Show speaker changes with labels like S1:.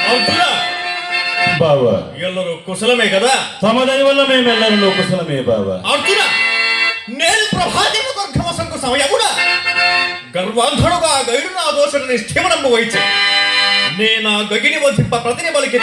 S1: అర్జున
S2: బావా
S1: ಎಲ್ಲರೂ కుశలమే కదా?
S2: తమ దయ వల్ల మేమెల్లరూ కుశలమే బావా.
S1: అర్జున నేను ప్రభాతిము దుర్గమసంకు సమయమున గర్వాంధుడుగా గైడు నా దోషుని స్థివనంబు వైచి నేనా గగిని వధింప ప్రతిని బలికి